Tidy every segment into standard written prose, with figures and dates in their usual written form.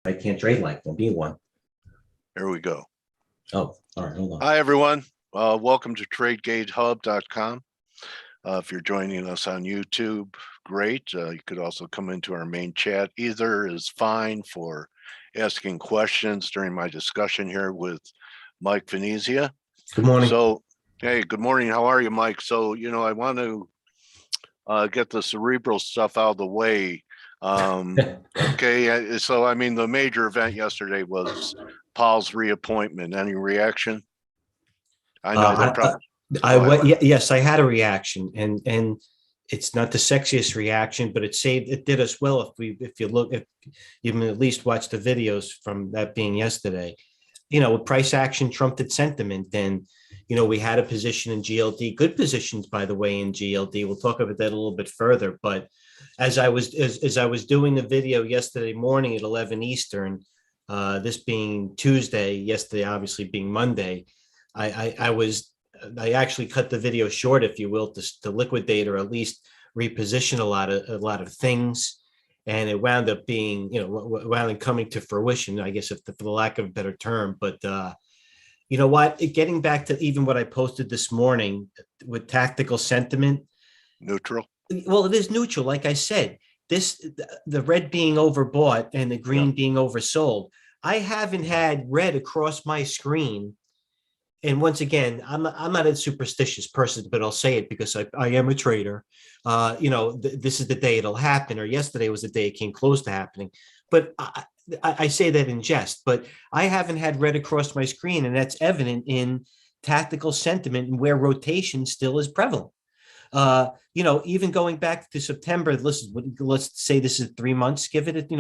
I can't trade like them. Be one. Here we go. Oh, all right. Hold on. Hi, everyone. Welcome to TradeGATEHub.com. If you're joining us on YouTube, great. You could also come into our main chat. Either is fine for asking questions during my discussion here with Mike Venezia. Good morning. So, hey, good morning. How are you, Mike? So, I want to get the cerebral stuff out of the way. Okay, so I mean, the major event yesterday was Paul's reappointment. Any reaction? I know that probably. Yes, I had a reaction, and it's not the sexiest reaction, but it did us well if you can at least watch the videos from that being yesterday. With price action trumped sentiment, and we had a position in GLD, good positions by the way in GLD. We'll talk about that a little bit further, but as I was doing the video yesterday morning at 11 Eastern, this being Tuesday, yesterday obviously being Monday, I actually cut the video short, if you will, to liquidate or at least reposition a lot of things, and it wound up being wound up coming to fruition, I guess, for the lack of a better term. But you know what? Getting back to even what I posted this morning with tactical sentiment, neutral. Well, it is neutral. Like I said, the red being overbought and the green being oversold. I haven't had red across my screen. And once again, I'm not a superstitious person, but I'll say it because I am a trader. This is the day it'll happen, or yesterday was the day it came close to happening. But I say that in jest, but I haven't had red across my screen, and that's evident in tactical sentiment and where rotation still is prevalent. Even going back to September, let's say this is 3 months, give it,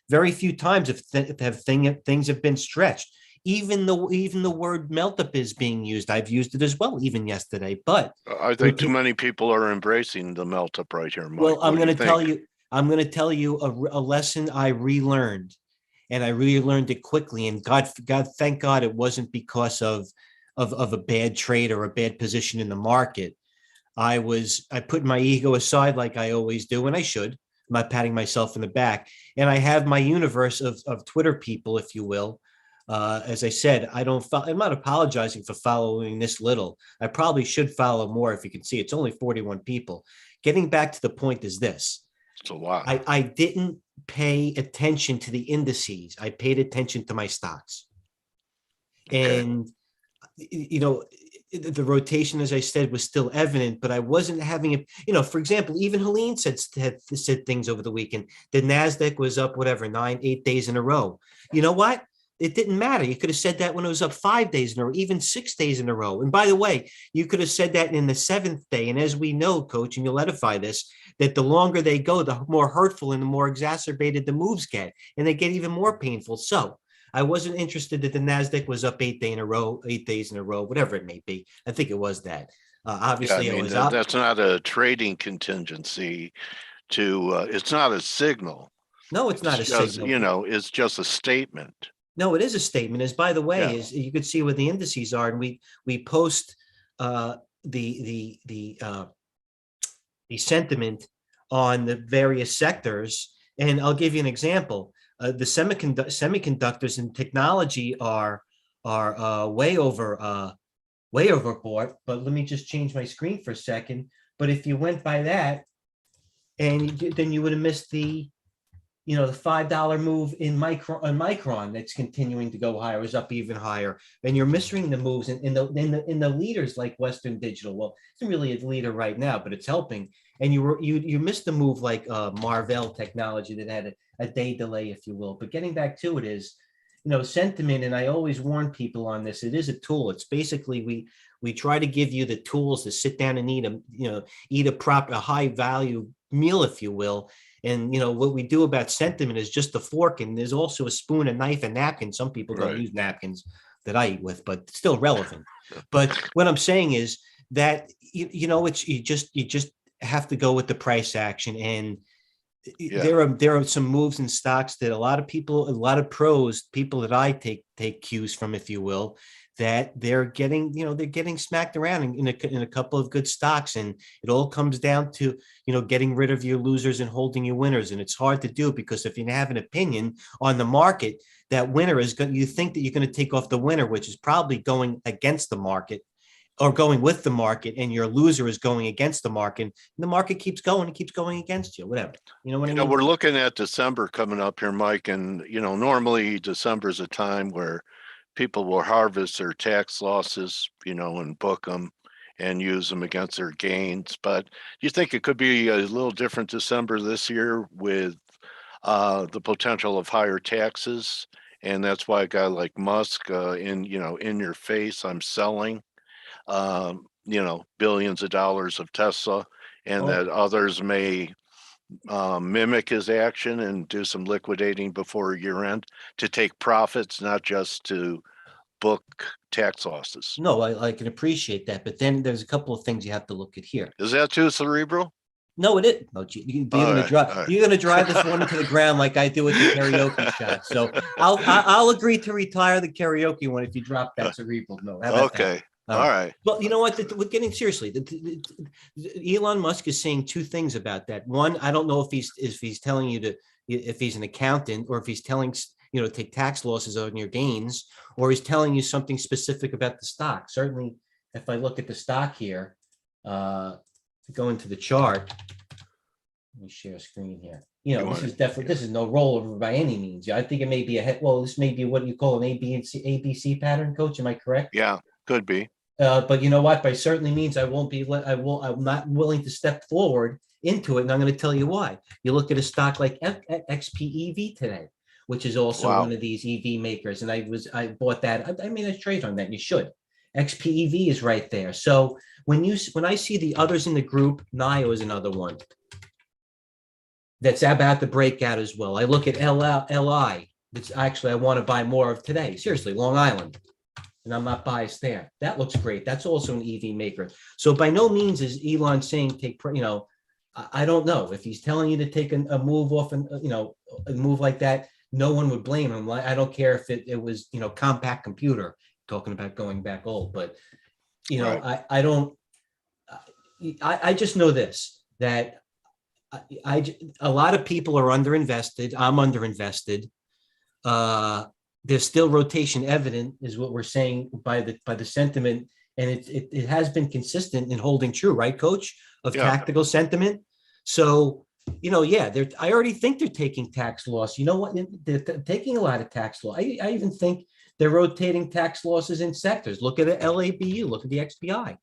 very few times things have been stretched. Even the word melt up is being used. I've used it as well, even yesterday. But I think too many people are embracing the melt up right here, Mike. Well, I'm going to tell you a lesson I relearned, and I relearned it quickly. And thank God it wasn't because of a bad trade or a bad position in the market. I put my ego aside like I always do, and I should. I'm not patting myself in the back. And I have my universe of Twitter people, if you will. As I said, I'm not apologizing for following this little. I probably should follow more. If you can see, it's only 41 people. Getting back to the point is this. It's a lot. I didn't pay attention to the indices. I paid attention to my stocks. Okay. And, the rotation, as I said, was still evident, but I wasn't having it. For example, even Helene said things over the weekend. The NASDAQ was up, 8 days in a row. You know what? It didn't matter. You could have said that when it was up 5 days in a row, even 6 days in a row. And by the way, you could have said that in the 7th day. And as we know, Coach, and you'll edify this, that the longer they go, the more hurtful and the more exacerbated the moves get, and they get even more painful. So I wasn't interested that the NASDAQ was up 8 days in a row, whatever it may be. I think it was that. Obviously, it was up. That's not a trading contingency it's not a signal. No, it's not a signal. It's just a statement. No, it is a statement. As by the way, as you could see where the indices are, and we post the sentiment on the various sectors. And I'll give you an example. The semiconductors and technology are way overbought. But let me just change my screen for a second. But if you went by that, and then you would have missed the $5 move in Micron that's continuing to go higher, is up even higher, and you're missing the moves in the leaders like Western Digital. Well, it's not really a leader right now, but it's helping. And you missed the move like Marvell Technology that had a day delay, if you will. But getting back to it is, sentiment, and I always warn people on this. It is a tool. It's basically we try to give you the tools to sit down and eat a high value meal, if you will. And, what we do about sentiment is just the fork, and there's also a spoon, a knife, and napkin. Some people don't use napkins that I eat with, but still relevant. But what I'm saying is that, you just have to go with the price action. And Yeah. there are some moves in stocks that a lot of people, a lot of pros, people that I take cues from, if you will, that they're getting, they're getting smacked around in a couple of good stocks. And it all comes down to, getting rid of your losers and holding your winners. And it's hard to do because if you have an opinion on the market, that winner is going, you think that you're going to take off the winner, which is probably going against the market or going with the market, and your loser is going against the market. And the market keeps going, it keeps going against you, whatever. You know what I mean? We're looking at December coming up here, Mike, and normally December is a time where people will harvest their tax losses, and book them and use them against their gains. But you think it could be a little different December this year with the potential of higher taxes, and that's why a guy like Musk, in your face, I'm selling, billions of dollars of Tesla, and that others may mimic his action and do some liquidating before year end to take profits, not just to book tax losses. No, I can appreciate that. But then there's a couple of things you have to look at here. Is that too cerebral? No, it isn't. No, you're gonna drive this one into the ground like I do with the karaoke shot. So I'll agree to retire the karaoke one if you drop that cerebral. No, how about Okay. that? All right. Well, you know what? We're getting seriously. Elon Musk is saying two things about that. One, I don't know if he's telling you if he's an accountant or if he's telling take tax losses on your gains, or he's telling you something specific about the stock. Certainly, if I look at the stock here, go into the chart. Let me share a screen here. This is no rollover by any means. I think it may be this may be what you call an ABC pattern, Coach. Am I correct? Yeah, could be. But you know what? By certainly means I'm not willing to step forward into it, and I'm going to tell you why. You look at a stock like XPEV today, which is also one of these EV makers, and I bought that. I made a trade on that. And you should. XPEV is right there. So when I see the others in the group, NIO is another one that's about to break out as well. I look at LI. That's actually I want to buy more of today. Seriously, Long Island. And I'm not biased there. That looks great. That's also an EV maker. So by no means is Elon saying I don't know if he's telling you to take a move off and a move like that. No one would blame him. I don't care if it was compact computer, talking about going back old, but right. I just know this, that a lot of people are underinvested. I'm underinvested. There's still rotation evident, is what we're saying by the sentiment, and it has been consistent in holding true, right, Coach, of tactical sentiment. So I already think they're taking tax loss. You know what? They're taking a lot of tax loss. I even think they're rotating tax losses in sectors. Look at the LABU. Look at the XPI.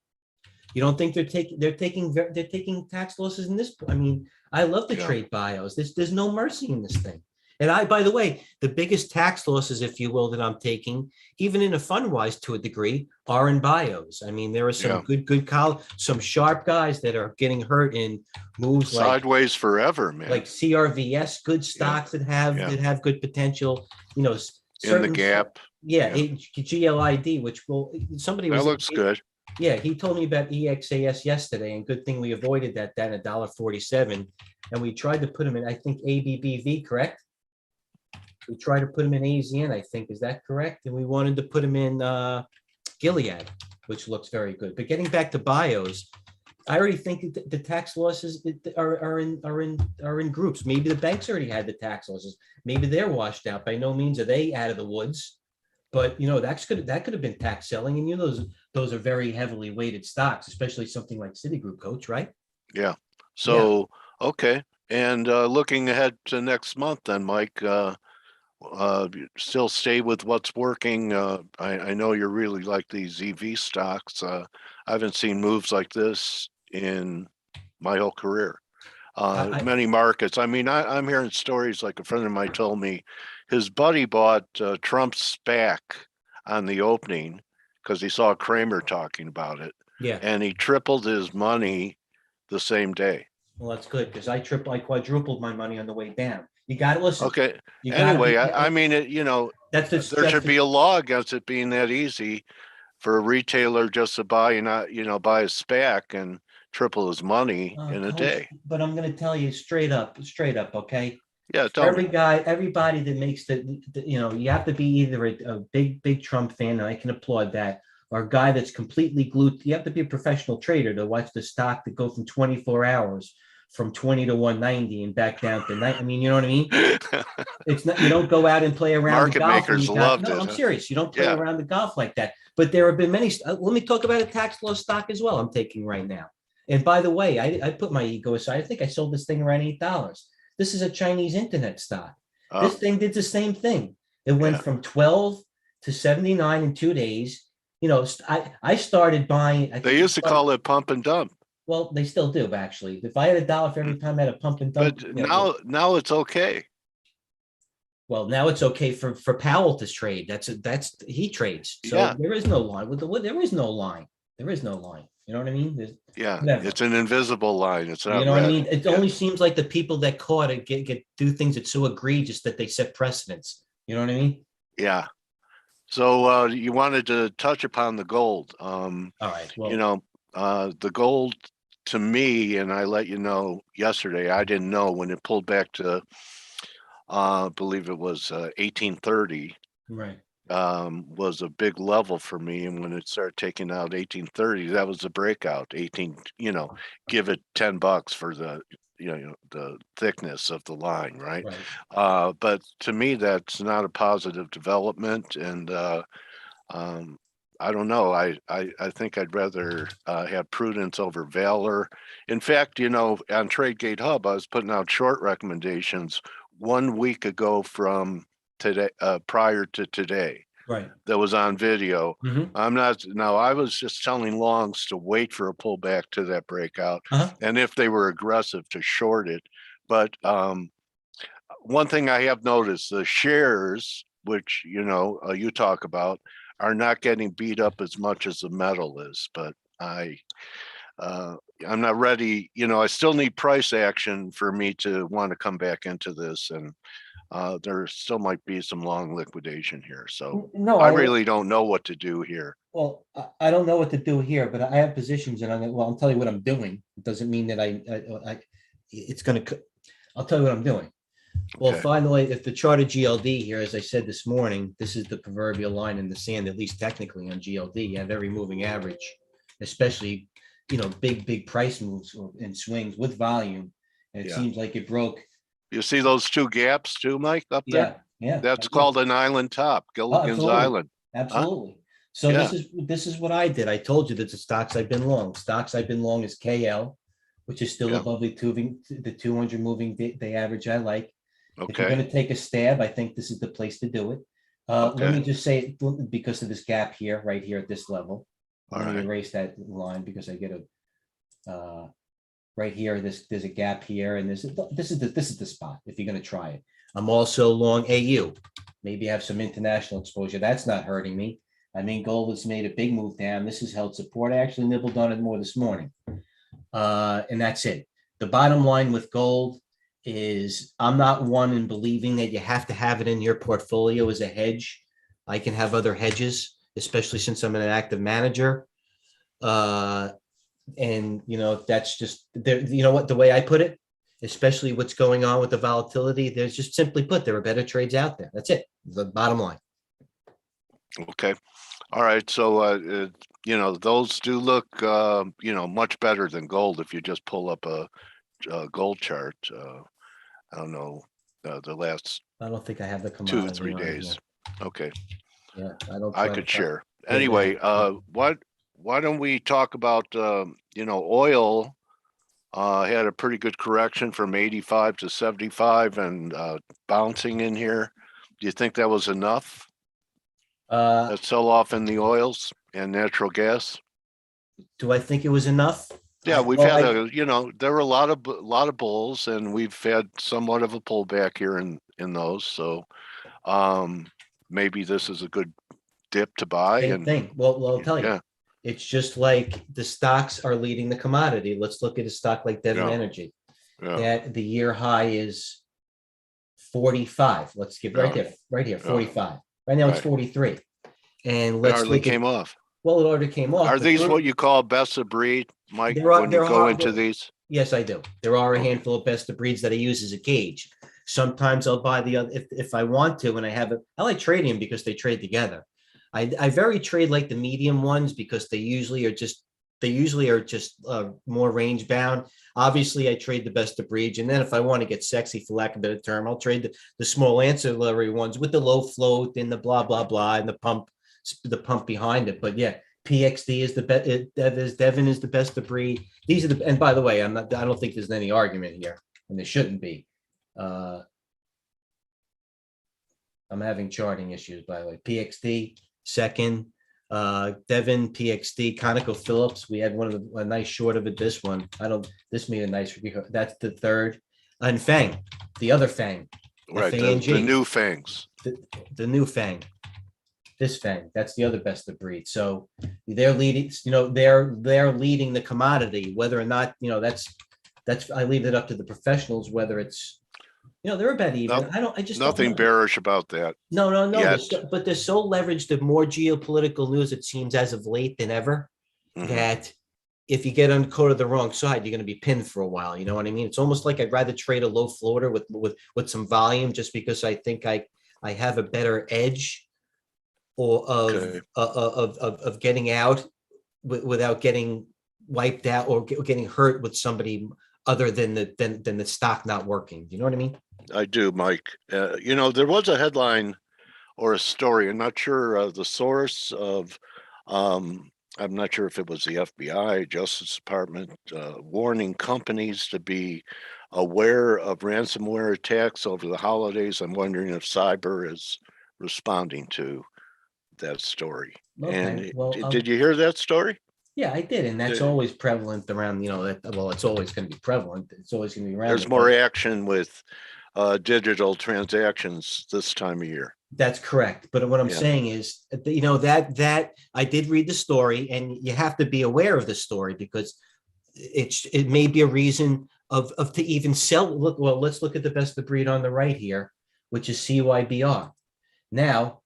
You don't think they're taking tax losses in this? I mean, I love to trade bios. There's no mercy in this thing. And by the way, the biggest tax losses, if you will, that I'm taking, even in a fund wise to a degree, are in bios. I mean, there are some good some sharp guys that are getting hurt in moves sideways forever, man. Like CRVS, good stocks that have good potential. In the gap. GLID, which that looks good. Yeah, he told me about EXAS yesterday, and good thing we avoided that at $1.47, and we tried to put him in, I think, ABBV, correct? We tried to put him in AZN, I think. Is that correct? And we wanted to put him in Gilead, which looks very good. But getting back to bios, I already think the tax losses are in groups. Maybe the banks already had the tax losses. Maybe they're washed out. By no means are they out of the woods. But that could have been tax selling, and those are very heavily weighted stocks, especially something like Citigroup, Coach, right? Yeah. So okay, and looking ahead to next month, then, Mike. Still stay with what's working. I know you really like these EV stocks. I haven't seen moves like this in my whole career. Many markets. I mean, I'm hearing stories like a friend of mine told me his buddy bought Trump's SPAC on the opening because he saw Kramer talking about it. Yeah. And he tripled his money the same day. Well, that's good because I quadrupled my money on the way down. You got to listen. Okay. Anyway, I mean, there should be a law against it being that easy for a retailer just to buy, buy a SPAC and triple his money in a day. But I'm going to tell you straight up, okay? Yeah, For tell me. everybody that makes you have to be either a big Trump fan, and I can applaud that, or a guy that's completely glued. You have to be a professional trader to watch the stock that go from 24 hours from 20 to 190 and back down to 9. I mean, you know what I mean? It's not, you don't go out and play around the Market golf when makers you got, loved no, it. I'm Huh? serious. You don't play Yeah. around the golf like that. But there have been many, let me talk about a tax loss stock as well I'm taking right now. And by the way, I put my ego aside. I think I sold this thing around $8. This is a Chinese internet stock. This thing did the same thing. It went from 12 to 79 in 2 days. You know, I started buying. They used to call it pump and dump. Well, they still do, actually. If I had a dollar for every time I had a pump and dump. But now it's okay. Well, now it's okay for Powell to trade. He trades. So there is no line. There is no line. There is no line. You know what I mean? Whatever. It's an invisible line. It's not. You know what I mean? It only seems like the people that caught it do things that's so egregious that they set precedents. You know what I mean? Yeah. So you wanted to touch upon the gold. All right. Well, the gold to me, and I let you know yesterday, I didn't know when it pulled back to, I believe it was 1830. Right. Was a big level for me, and when it started taking out 1830, that was the breakout. 18, give it $10 for the the thickness of the line, right? But to me, that's not a positive development, and I don't know. I think I'd rather have prudence over valor. In fact, on TradeGATEHub, I was putting out short recommendations 1 week ago from today, prior to today. Right. That was on video. Mm-hmm. I was just telling longs to wait for a pullback to that breakout, and if they were aggressive, to short it. But one thing I have noticed, the shares, which you talk about, are not getting beat up as much as the metal is. But I'm not ready. I still need price action for me to want to come back into this, and there still might be some long liquidation here. So no, I really don't know what to do here. Well, I don't know what to do here, but I have positions, and I'll tell you what I'm doing. It doesn't mean that I'll tell you what I'm doing. Well, finally, if the chart of GLD here, as I said this morning, this is the proverbial line in the sand, at least technically on GLD. You have every moving average, especially, big price moves and swings with volume. And it seems like it broke. You see those two gaps too, Mike, up there? Yeah. That's called an island top, Gilligan's Island. Absolutely. So this is what I did. I told you that the stocks I've been long. Stocks I've been long is KL, which is still above the 200 moving day average I like. If you're going to take a stab, I think this is the place to do it. Let me just say, because of this gap here, right here at this level, let me erase that line because I get right here. There's a gap here, and this is the spot if you're going to try it. I'm also long AU. Maybe have some international exposure. That's not hurting me. I mean, gold has made a big move down. This has held support. I actually nibbled on it more this morning, and that's it. The bottom line with gold is I'm not one in believing that you have to have it in your portfolio as a hedge. I can have other hedges, especially since I'm an active manager. And that's just there. You know what, the way I put it, especially what's going on with the volatility, there's just simply put, there are better trades out there. That's it. The bottom line. Okay. All right. So, those do look, much better than gold if you just pull up a gold chart. I don't know, the last I don't think I have the 2 or 3 days. Okay. Yeah, I could share. Anyway, why don't we talk about, oil had a pretty good correction from 85 to 75 and bouncing in here. Do you think that was enough? That sell off in the oils and natural gas? Do I think it was enough? Yeah, we've had there were a lot of bulls, and we've had somewhat of a pullback here in those. So maybe this is a good dip to buy. Same thing. Well, I'll tell you. It's just like the stocks are leading the commodity. Let's look at a stock like Devon Energy. That the year high is 45. Let's give right here, 45. Right now it's 43. And let's hardly came off. Well, it already came off. Are these what you call best of breed, Mike, There are when you go hard. into these? Yes, I do. There are a Okay. handful of best of breeds that I use as a gauge. Sometimes I'll buy the other if I want to, and I have it. I like trading them because they trade together. I very trade like the medium ones because they usually are just more range bound. Obviously, I trade the best of breeds, and then if I want to get sexy, for lack of a better term, I'll trade the small ancillary ones with the low float and the blah blah blah and the pump behind it. But yeah, PXD is the best. Devon is the best of breed. These are the. And by the way, I don't think there's any argument here, and there shouldn't be. I'm having charting issues, by the way. PXD second, Devon, PXD, ConocoPhillips. We had a nice short of it. This one, this made a nice review. That's the third. And Fang, the other Fang, Right, FANG, the new fangs. the new Fang. This Fang, that's the other best of breed. So they're leading, they're leading the commodity, whether or not, I leave it up to the professionals, whether it's, they're about even. I just don't Nothing know. bearish about that. No. Yet. But they're so leveraged to more geopolitical news, it seems, as of late than ever, that if you get uncoated the wrong side, you're going to be pinned for a while. You know what I mean? It's almost like I'd rather trade a low floater with some volume, just because I think I have a better edge or of getting out without getting wiped out or getting hurt with somebody other than the stock not working. You know what I mean? I do, Mike. There was a headline or a story. I'm not sure the source of. I'm not sure if it was the FBI, Justice Department, warning companies to be aware of ransomware attacks over the holidays. I'm wondering if cyber is responding to that story. Okay. And Well, did you hear that story? Yeah, I did, and that's always prevalent around. It's always going to be prevalent. It's always going to be around. There's more action with digital transactions this time of year. That's correct. But what I'm saying is, that I did read the story, and you have to be aware of the story because it may be a reason of to even sell. Let's look at the best of breed on the right here, which is CYBR. Now,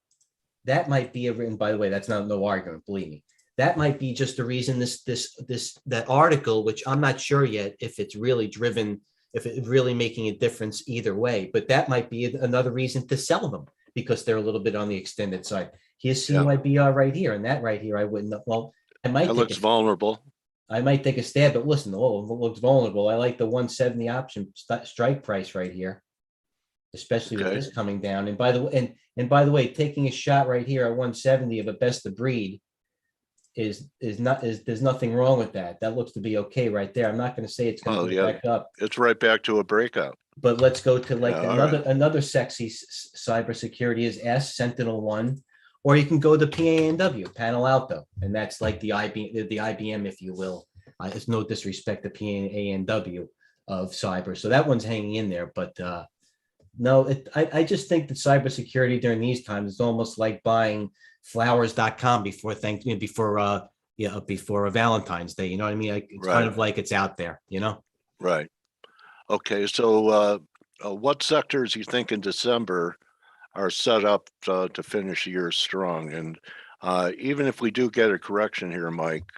that might be and by the way, that's no argument, believe me. That might be just the reason that article, which I'm not sure yet if it's really driven, if it's really making a difference either way, but that might be another reason to sell them because they're a little bit on the extended side. Here's CYBR right here, and that right here, I wouldn't. Well, I might. It looks vulnerable. I might take a stab, but listen, it looks vulnerable. I like the 170 option strike price right here, especially with this coming down. And by the way, taking a shot right here at 170 of a best of breed there's nothing wrong with that. That looks to be okay right there. I'm not going to say it's going to go back up. It's right back to a breakout. But let's go to another sexy cybersecurity is Sentinel-1, or you can go to PANW, Panel Alto, and that's like the IBM, if you will. It's no disrespect to PANW of cyber, so that one's hanging in there. But no, I just think that cybersecurity during these times is almost like buying flowers.com before Valentine's Day. You know what I mean? It's kind of like it's out there, Right. Okay. So what sectors you think in December are set up to finish the year strong? And even if we do get a correction here, Mike,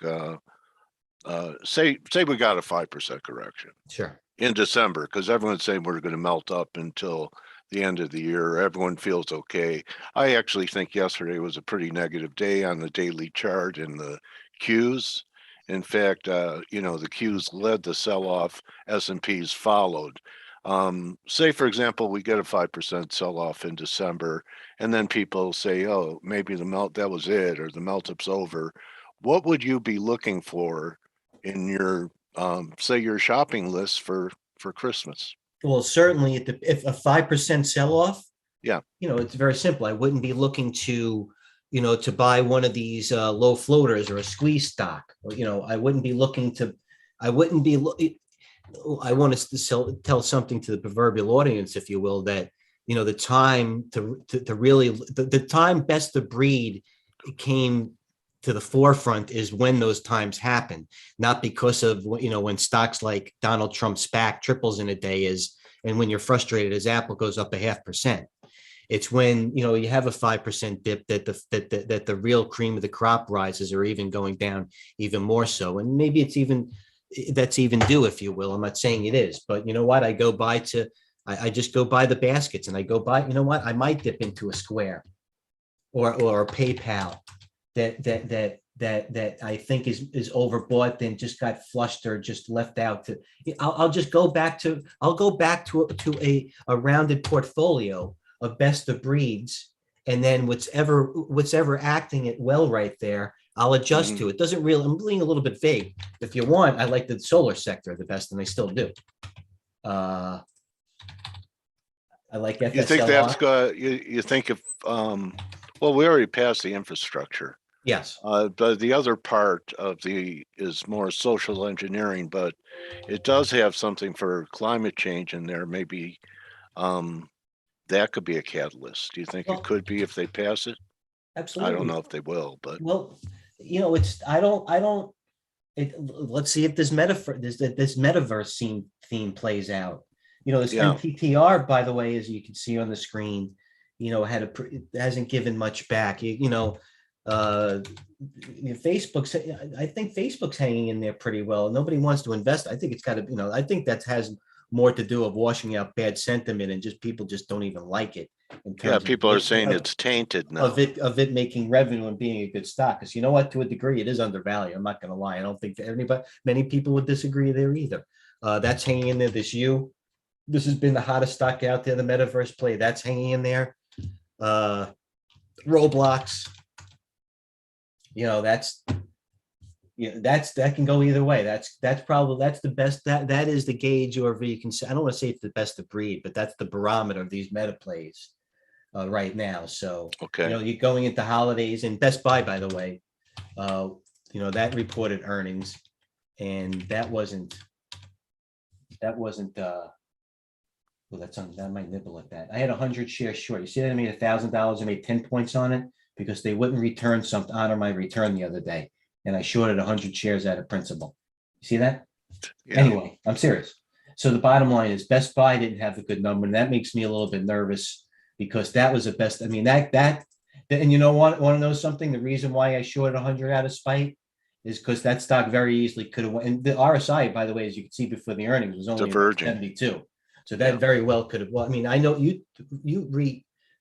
say we got a 5% correction. Sure. In December, because everyone's saying we're going to melt up until the end of the year. Everyone feels okay. I actually think yesterday was a pretty negative day on the daily chart in the Qs. In fact, the Qs led the sell-off, S&Ps followed. Say, for example, we get a 5% sell-off in December, and then people say, oh, maybe that was it, or the melt-up's over. What would you be looking for in your, say, your shopping list for Christmas? Well, certainly if a 5% sell-off, it's very simple. I wouldn't be looking to buy one of these low floaters or a squeeze stock. I wouldn't be looking to. I want to tell something to the proverbial audience, if you will, that the time to really the time best of breed came to the forefront is when those times happen, not because of when stocks like Donald Trump SPAC triples in a day and when you're frustrated as Apple goes up 0.5%. It's when, you know, you have a 5% dip that the real cream of the crop rises, or even going down even more so. And maybe that's even due, if you will. I'm not saying it is, but you know what? I just go buy the baskets, and I go buy, you know what? I might dip into a Square or a PayPal that I think is overbought, then just got flushed or just left out. I'll go back to a rounded portfolio of best of breeds, and then what's ever acting it well right there, I'll adjust to. It doesn't really, I'm being a little bit vague. If you want, I like the solar sector the best, and I still do. I like FSLR. You think that's good? You think if well, we already passed the infrastructure. Yes. But the other part of is more social engineering, but it does have something for climate change in there. Maybe that could be a catalyst. Do you think it could be if they pass it? Absolutely. I don't know if they will, but well, you know, let's see if this metaverse theme plays out. You know, this MTTR, by the way, as you can see on the screen, you know, hasn't given much back. Facebook's, I think Facebook's hanging in there pretty well. Nobody wants to invest. I think it's got to, you know, I think that has more to do with washing out bad sentiment, and just people just don't even like it. People are saying it's tainted now. Of it making revenue and being a good stock. Because you know what, to a degree, it is undervalued. I'm not going to lie. I don't think many people would disagree there either. That's hanging in there. This has been the hottest stock out there. The metaverse play, that's hanging in there. Roblox. You know, that can go either way. That's the best. That is the gauge, or you can say, I don't want to say it's the best of breed, but that's the barometer of these meta plays right now. So, okay, you know, you're going into holidays, and Best Buy, by the way, you know, that reported earnings, and that wasn't. Well, that might nibble at that. I had 100 shares short. You see that I made $1,000. I made 10 points on it because they wouldn't honor my return the other day, and I shorted 100 shares out of principal. You see that? Yeah. Anyway, I'm serious. So the bottom line is Best Buy didn't have a good number, and that makes me a little bit nervous because that was the best. I mean, and you know what? Want to know something? The reason why I shorted 100 out of spite is because that stock very easily could have went. And the RSI, by the way, as you can see before the earnings, was only 72. So that very well could have. Well, I mean, I know you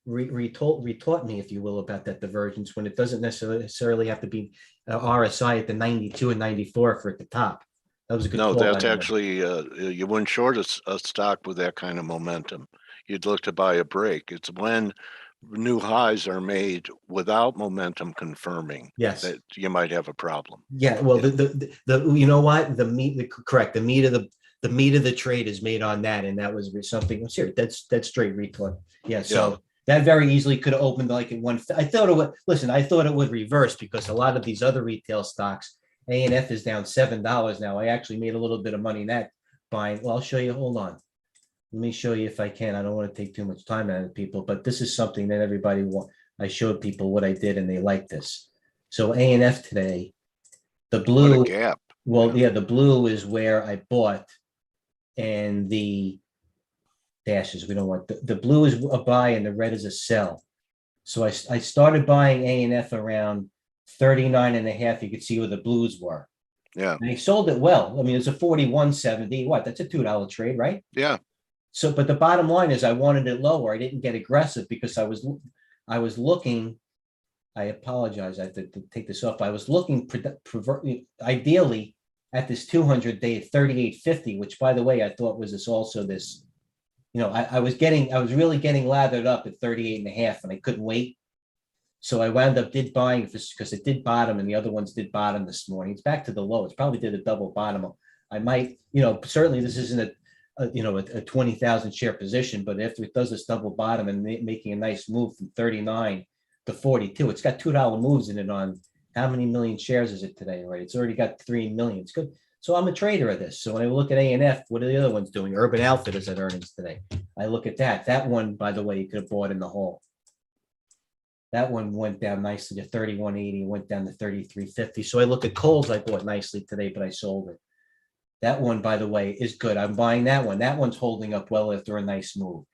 retaught me, if you will, about that divergence, when it doesn't necessarily have to be RSI at the 92 and 94 for it to top. That was a good. No, that's actually you wouldn't short a stock with that kind of momentum. You'd look to buy a break. It's when new highs are made without momentum confirming, yes, that you might have a problem. Yeah, well, the you know what, the meat of the trade is made on that, and that was something. I'm serious. That's straight retort. Yeah, so that very easily could have opened like at one. I thought it would. Listen, I thought it would reverse because a lot of these other retail stocks, A&F is down $7 now. I actually made a little bit of money in that buying. Well, I'll show you. Hold on. Let me show you if I can. I don't want to take too much time out of people, but this is something that everybody want. I showed people what I did, and they like this. So A&F today, the blue. What a gap. Well, yeah, the blue is where I bought, and the dashes, we don't want the blue is a buy and the red is a sell. So I started buying A&F around 39 and a half. You could see where the blues were. Yeah. And I sold it well. I mean, it's a 41.70. What? That's a $2 trade, right? Yeah. So, but the bottom line is I wanted it lower. I didn't get aggressive because I was looking. I apologize. I have to take this off. I was looking ideally at this 200-day at 38.50, which, by the way, I thought was this. You know, I was really getting lathered up at 38 and a half, and I couldn't wait. So I wound up buying because it did bottom, and the other ones did bottom this morning. It's back to the low. It's probably did a double bottom. I might, you know, certainly this isn't a 20,000 share position, but after it does this double bottom and making a nice move from 39 to 42, it's got $2 moves in it on how many million shares is it today, right? It's already got 3 million. It's good. So I'm a trader of this. So when I look at A&F, what are the other ones doing? Urban Outfitters at earnings today. I look at that. That one, by the way, you could have bought in the hole. That one went down nicely to 31.80, went down to 33.50. So I look at Kohl's, I bought nicely today, but I sold it. That one, by the way, is good. I'm buying that one. That one's holding up well after a nice move.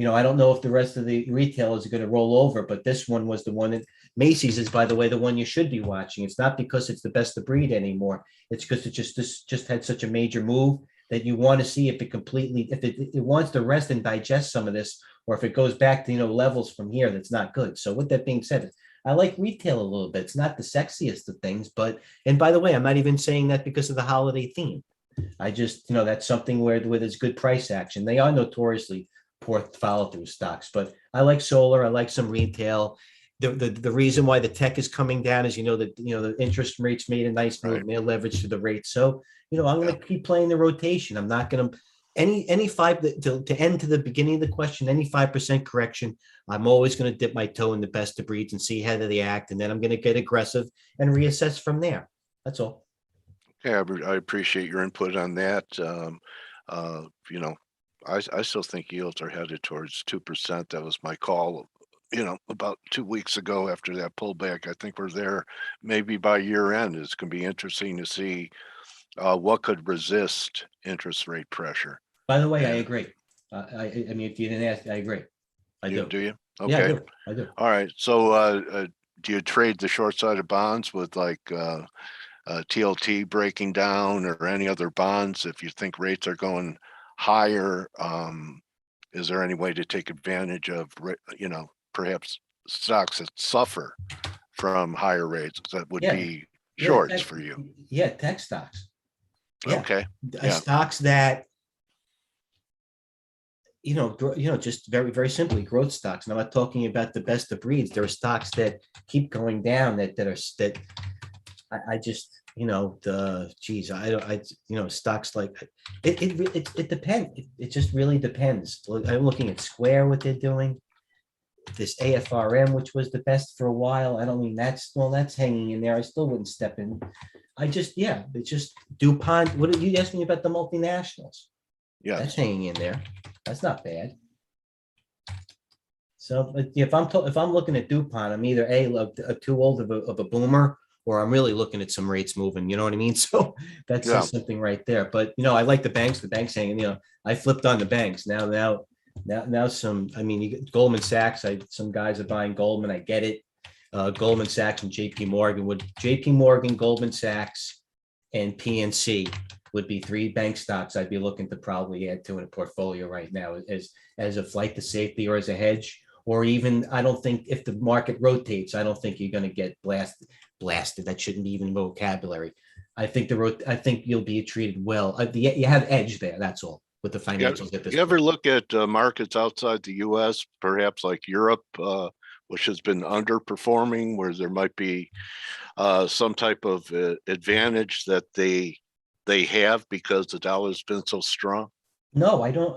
I don't know if the rest of the retailers are going to roll over, but this one was the one that Macy's is, by the way, the one you should be watching. It's not because it's the best of breed anymore. It's because this just had such a major move that you want to see if it completely, if it wants to rest and digest some of this, or if it goes back to, levels from here, that's not good. So with that being said, I like retail a little bit. It's not the sexiest of things, but, and by the way, I'm not even saying that because of the holiday theme. I just, that's something where there's good price action. They are notoriously poor follow through stocks, but I like solar. I like some retail. The reason why the tech is coming down is, the interest rates made a nice move Right. and they're leveraged to the rate. So, I'm going Yeah. to keep playing the rotation. I'm not going to any five to end to the beginning of the question, any 5% correction. I'm always going to dip my toe in the best of breeds and see how they act. And then I'm going to get aggressive and reassess from there. That's all. Yeah, I appreciate your input on that. You know, I still think yields are headed towards 2%. That was my call, about 2 weeks ago after that pullback. I think we're there maybe by year end. It's going to be interesting to see what could resist interest rate pressure. By the way, I And agree. I mean, if you didn't ask, I agree. I do. do you? Yeah, I Okay. do. I do. All right. So do you trade the short side of bonds with like TLT breaking down or any other bonds if you think rates are going higher? Is there any way to take advantage of, perhaps stocks that suffer from higher rates that would Yeah. be Yeah. shorts for you? Yeah. Tech stocks. Yeah. Okay. Yeah. Stocks that, just very, very simply growth stocks. And I'm not talking about the best of breeds. There are stocks that keep going down that I just, geez, I don't, stocks like it depends. It just really depends. I'm looking at Square, what they're doing. This AFRM, which was the best for a while. I don't mean that's hanging in there. I still wouldn't step in. It's just DuPont. What did you ask me about the multinationals? That's Yes. hanging in there. That's not bad. So if I'm looking at DuPont, I'm either too old of a boomer, or I'm really looking at some rates moving. You know what I mean? So that Yeah. says something right there. But I like the banks. The banks hanging. I flipped on the banks now. Some. I mean, you get Goldman Sachs. Some guys are buying Goldman. I get it. Goldman Sachs and JP Morgan. Would JP Morgan, Goldman Sachs, and PNC would be three bank stocks I'd be looking to probably add to in a portfolio right now as a flight to safety or as a hedge. Or even, I don't think if the market rotates, I don't think you're going to get blasted. That shouldn't be even vocabulary. I think you'll be treated well. You have edge there. That's all with the financials at this You ever point. look at markets outside the U.S., perhaps like Europe, which has been underperforming, where there might be some type of advantage that they have because the dollar's been so strong? No, I don't.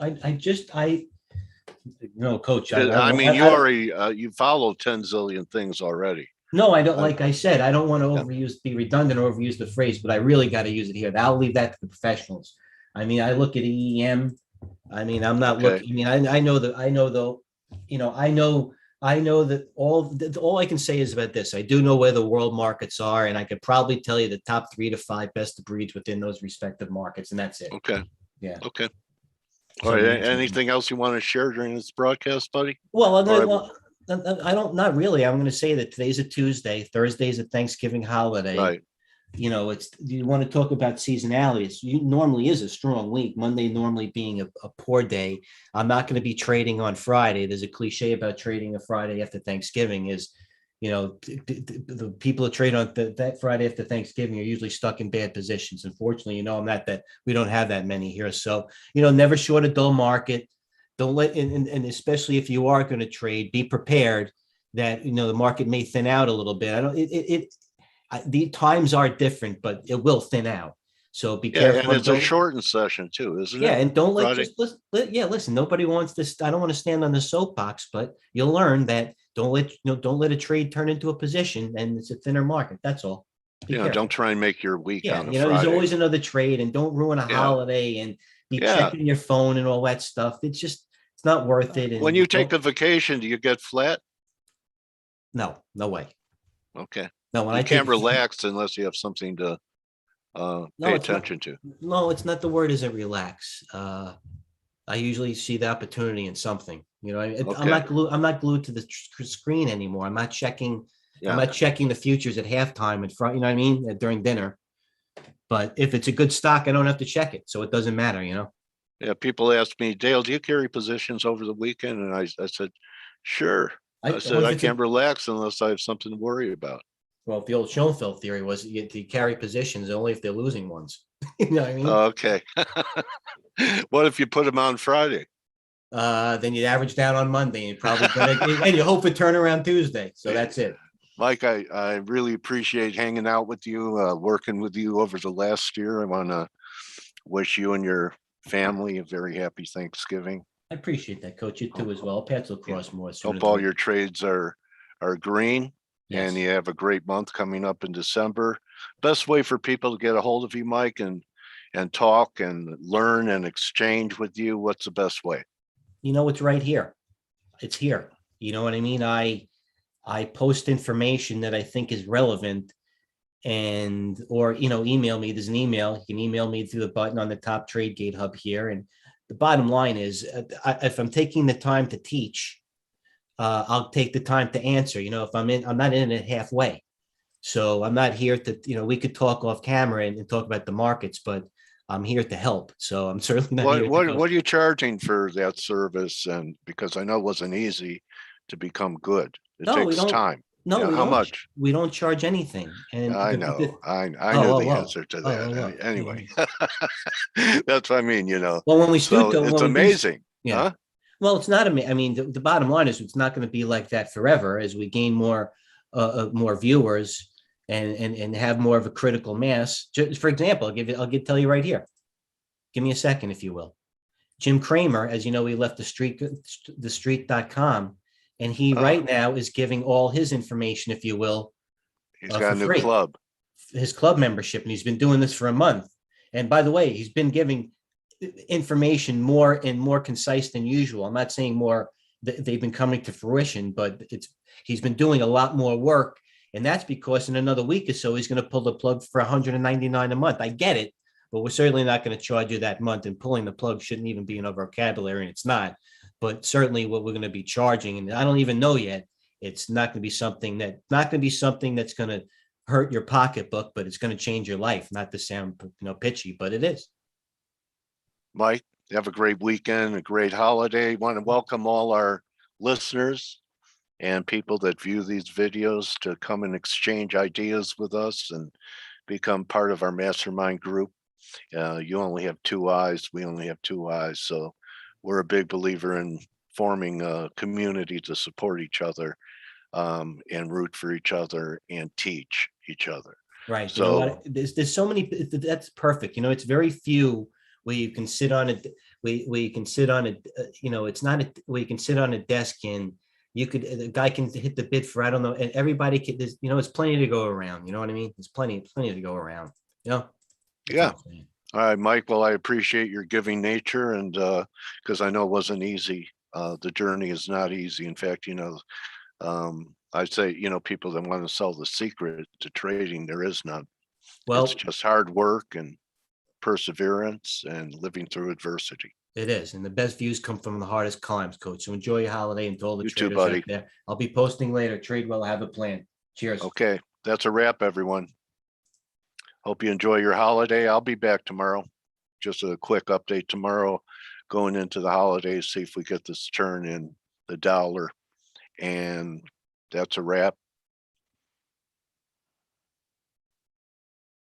Coach. I mean, you follow 10 zillion things already. No, I don't. Uh, Like I said, I don't want yeah. to be redundant or overuse the phrase, but I really got to use it here. I'll leave that to the professionals. I mean, I look at EM. I mean, I'm not Okay. looking. I mean, I know that. I know though. I know that all I can say is about this. I do know where the world markets are, and I could probably tell you the top 3 to 5 best of breeds within those respective markets, and that's it. Okay. Yeah. Okay. All So right. Anything else you want to share during this broadcast, buddy? well, Or I don't. Not really. I'm going to say that today's a Tuesday. Thursday's a Thanksgiving holiday. right. It's you want to talk about seasonalities. You normally is a strong week. Monday normally being a poor day. I'm not going to be trading on Friday. There's a cliche about trading a Friday after Thanksgiving is, the people that trade on that Friday after Thanksgiving are usually stuck in bad positions. Unfortunately, I'm not that we don't have that many here. So, never short a dull market. Don't let, and especially if you are going to trade, be prepared that, the market may thin out a little bit. I don't, the times are different, but it will thin out. So be Yeah. careful. And it's a shortened session too, isn't it? And don't let Friday. just listen. Listen. Nobody wants this. I don't want to stand on the soapbox, but you'll learn that don't let a trade turn into a position, and it's a thinner market. That's all. Be careful. Don't try and make your week Yeah, on a there's Friday. always another trade, and don't ruin a Yeah. holiday and be Yeah. checking your phone and all that stuff. It's not worth it. When And you take a vacation, do you get flat? no way. Okay. No, when You I take can't relax unless you have something to no, pay it's not. attention to. No, it's not. The word isn't relax. I usually see the opportunity in something. You know, I'm Okay. not glued. I'm not glued to the screen anymore. I'm not checking. I'm Yeah. not checking the futures at halftime in front. You know what I mean? During dinner. But if it's a good stock, I don't have to check it, so it doesn't matter. You know. Yeah. People ask me, Dale, do you carry positions over the weekend? And I said, sure. I Well, said, if I it's a can't relax unless I have something to worry about. well, the old Schoenfeld theory was you carry positions only if they're losing ones. You know what I mean? Okay. What if you put them on Friday? Then you average down on Monday, and you probably and you hope for turnaround Tuesday. So that's it. Mike, I really appreciate hanging out with you, working with you over the last year. I want to wish you and your family a very happy Thanksgiving. I appreciate that, Coach. You too as well. Paths will Yeah. cross more sooner Hope than all your later. trades are green and Yes. you have a great month coming up in December. Best way for people to get a hold of you, Mike, and talk and learn and exchange with you. What's the best way? You know, it's right here. It's here. You know what I mean? I post information that I think is relevant, and or email me. There's an email. You can email me through the button on the top Trade Gate Hub here. And the bottom line is, if I'm taking the time to teach, I'll take the time to answer. You know, if I'm not in it halfway. So I'm not here to, we could talk off camera and talk about the markets, but I'm here to help. So I'm certainly not What here to what go. what are you charging for that service? And because I know it wasn't easy to become good. It No, we takes time. time. No, Yeah, we how don't. much? We don't charge anything. And I know. I oh, knew oh, the whoa, answer to oh, oh, that. whoa. Anyway, that's what I mean, Well, So it's when we do, amazing, yeah. huh? Well, it's not. I mean, the bottom line is it's not going to be like that forever as we gain more viewers and have more of a critical mass. Just for example, tell you right here. Give me a second, if you will. Jim Cramer, as you know, he left the street.com, and he Uh, right now is giving all his information, if you will, he's got for a new free, club. his club membership. And he's been doing this for a month. And by the way, he's been giving information more and more concise than usual. I'm not saying more they've been coming to fruition, but he's been doing a lot more work. And that's because in another week or so, he's going to pull the plug for $199 a month. I get it, but we're certainly not going to charge you that month. And pulling the plug shouldn't even be in our vocabulary, and it's not. But certainly, what we're going to be charging, and I don't even know yet. It's not going to be something that's going to hurt your pocketbook, but it's going to change your life. Not to sound pitchy, but it is. Mike, have a great weekend, a great holiday. Want to welcome all our listeners and people that view these videos to come and exchange ideas with us and become part of our mastermind group. You only have two eyes. We only have two eyes. So we're a big believer in forming a community to support each other and root for each other and teach each other. Right. You know So what? There's so many. That's perfect. It's very few where you can sit on it. Where you can sit on it. It's not where you can sit on a desk and the guy can hit the bid for, I don't know, and everybody can. There's plenty to go around. You know what I mean? There's plenty to go around. That's all yeah. I'm saying. All right, Mike. Well, I appreciate your giving nature, and because I know it wasn't easy. The journey is not easy. In fact, I'd say, people that want to sell the secret to trading, there is none. It's Well, just hard work and perseverance and living through adversity. it is, and the best views come from the hardest climbs, Coach. So enjoy your holiday, and to all the You too, traders out buddy. there. I'll be posting later. Trade well. Have a plan. Cheers. Okay, that's a wrap, everyone. Hope you enjoy your holiday. I'll be back tomorrow. Just a quick update tomorrow, going into the holidays, see if we get this turn in the dollar. And that's a wrap.